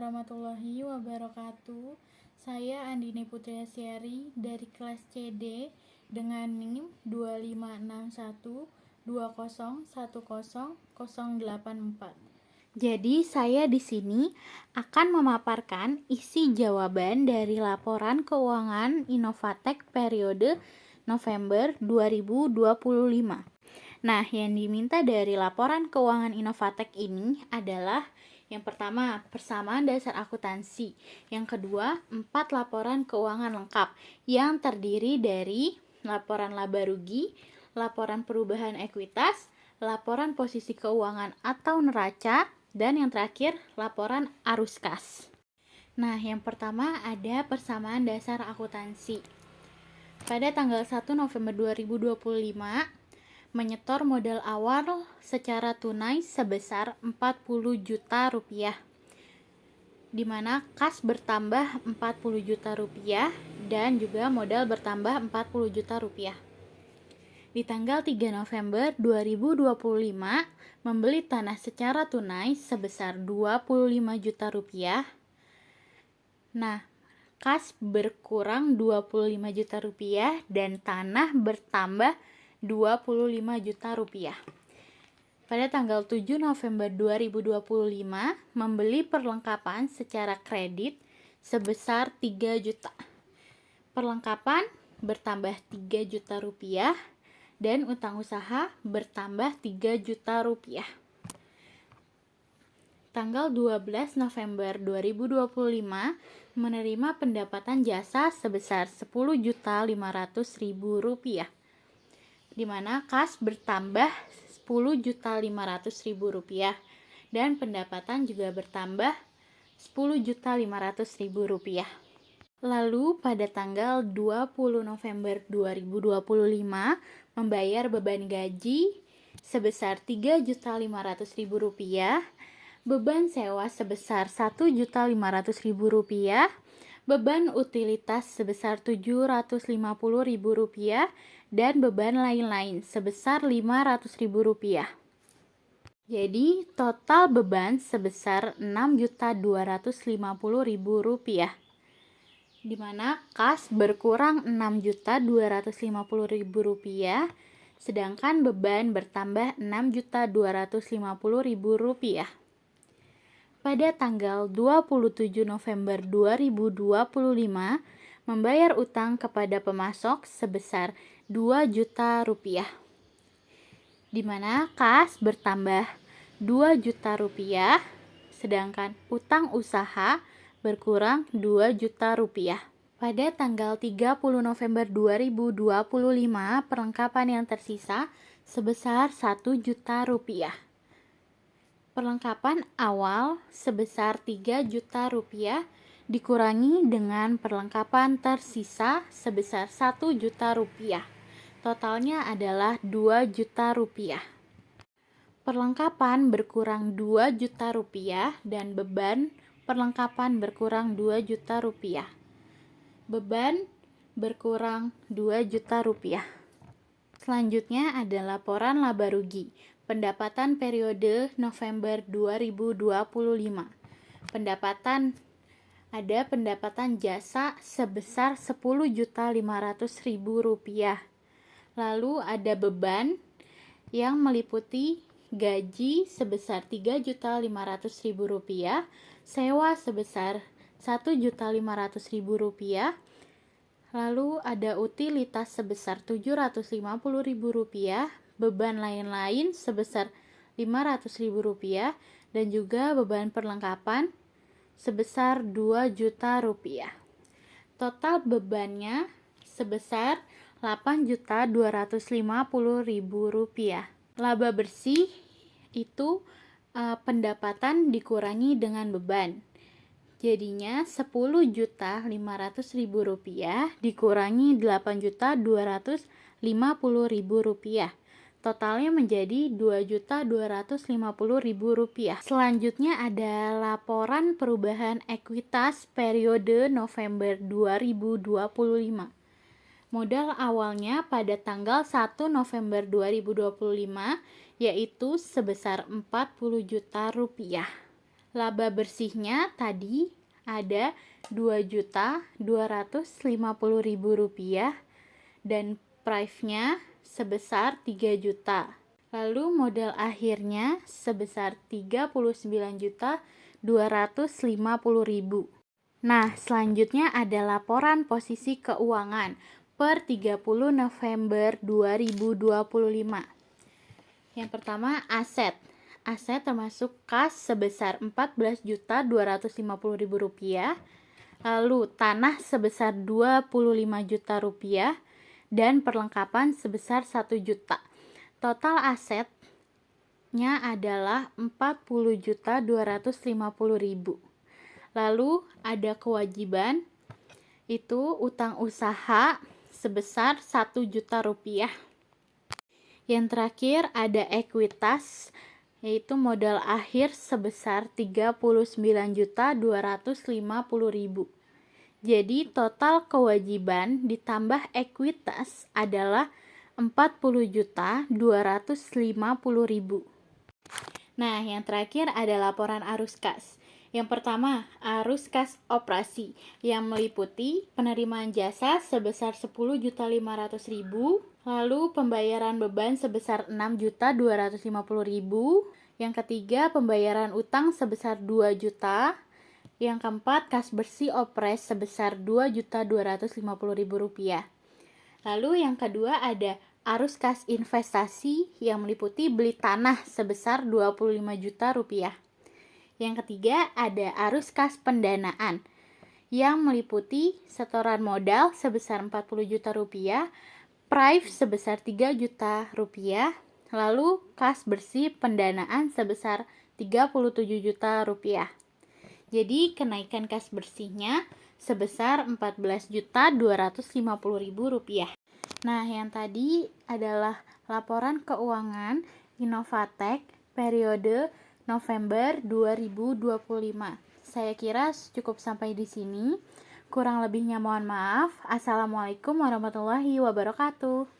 warahmatullahi wabarakatuh. Saya Andini Putri Asyari dari kelas CD dengan NIM 256120108084. Jadi saya di sini akan memaparkan isi jawaban dari laporan keuangan Innovatek periode November 2025. Nah, yang diminta dari laporan keuangan Innovatek ini adalah yang pertama, persamaan dasar akuntansi. Yang kedua, 4 laporan keuangan lengkap yang terdiri dari laporan laba rugi, laporan perubahan ekuitas, laporan posisi keuangan atau neraca, dan yang terakhir, laporan arus kas. Nah, yang pertama ada persamaan dasar akuntansi. Pada tanggal 1 November 2025, menyetor modal awal secara tunai sebesar 40 juta rupiah, di mana kas bertambah 40 juta rupiah dan juga modal bertambah 40 juta rupiah. Di tanggal 3 November 2025, membeli tanah secara tunai sebesar 25 juta rupiah. Nah, kas berkurang 25 juta rupiah dan tanah bertambah 25 juta rupiah. Pada tanggal 7 November 2025, membeli perlengkapan secara kredit sebesar 3 juta. Perlengkapan bertambah 3 juta rupiah dan utang usaha bertambah 3 juta rupiah. Tanggal 12 November 2025, menerima pendapatan jasa sebesar 10.500.000 rupiah, di mana kas bertambah 10.500.000 rupiah dan pendapatan juga bertambah 10.500.000 rupiah. Lalu pada tanggal 20 November 2025, membayar beban gaji sebesar 3.500.000 rupiah, beban sewa sebesar 1.500.000 rupiah, beban utilitas sebesar 750.000 rupiah, dan beban lain-lain sebesar 500.000 rupiah. Jadi total beban sebesar 6.250.000 rupiah, di mana kas berkurang 6.250.000 rupiah, sedangkan beban bertambah 6.250.000 rupiah. Pada tanggal 27 November 2025, membayar utang kepada pemasok sebesar 2 juta rupiah, di mana kas bertambah 2 juta rupiah, sedangkan utang usaha berkurang 2 juta rupiah. Pada tanggal 30 November 2025, perlengkapan yang tersisa sebesar 1 juta rupiah. Perlengkapan awal sebesar 3 juta rupiah dikurangi dengan perlengkapan tersisa sebesar 1 juta rupiah. Totalnya adalah 2 juta rupiah. Perlengkapan berkurang 2 juta rupiah dan beban perlengkapan berkurang 2 juta rupiah. Beban berkurang 2 juta rupiah. Selanjutnya ada laporan laba rugi. Pendapatan periode November 2025. Pendapatan jasa sebesar 10.500.000 rupiah. Lalu ada beban yang meliputi gaji sebesar 3.500.000 rupiah, sewa sebesar 1.500.000 rupiah, lalu ada utilitas sebesar 750.000 rupiah, beban lain-lain sebesar 500.000 rupiah, dan juga beban perlengkapan sebesar 2 juta rupiah. Total bebannya sebesar 8.250.000 rupiah. Laba bersih itu pendapatan dikurangi dengan beban. Jadinya 10.500.000 rupiah dikurangi 8.250.000 rupiah. Totalnya menjadi 2.250.000 rupiah. Selanjutnya ada laporan perubahan ekuitas periode November 2025. Modal awalnya pada tanggal 1 November 2025 yaitu sebesar 40 juta rupiah. Laba bersihnya tadi ada Rp2.250.000 dan price-nya sebesar 3 juta. Lalu modal akhirnya sebesar 39.250.000. Nah, selanjutnya ada laporan posisi keuangan per 30 November 2025. Yang pertama, aset. Aset termasuk kas sebesar Rp14.250.000, lalu tanah sebesar Rp25 juta dan perlengkapan sebesar 1 juta. Total asetnya adalah Rp40.250.000. Lalu ada kewajiban, itu utang usaha sebesar 1 juta rupiah. Yang terakhir ada ekuitas, yaitu modal akhir sebesar 39.250.000. Jadi total kewajiban ditambah ekuitas adalah 40.250.000. Nah, yang terakhir ada laporan arus kas. Yang pertama, arus kas operasi yang meliputi penerimaan jasa sebesar 10.500.000, lalu pembayaran beban sebesar 6.250.000. Yang ketiga, pembayaran utang sebesar 2 juta. Yang keempat, kas bersih opres sebesar Rp2.250.000. Lalu yang kedua ada arus kas investasi yang meliputi beli tanah sebesar Rp25 juta. Yang ketiga ada arus kas pendanaan yang meliputi setoran modal sebesar Rp40 juta, price sebesar Rp3 juta, lalu kas bersih pendanaan sebesar Rp37 juta. Jadi kenaikan kas bersihnya sebesar Rp14.250.000. Nah, yang tadi adalah laporan keuangan Innovatek periode November 2025. Saya kira cukup sampai di sini. Kurang lebihnya mohon maaf. Assalamualaikum warahmatullahi wabarakatuh.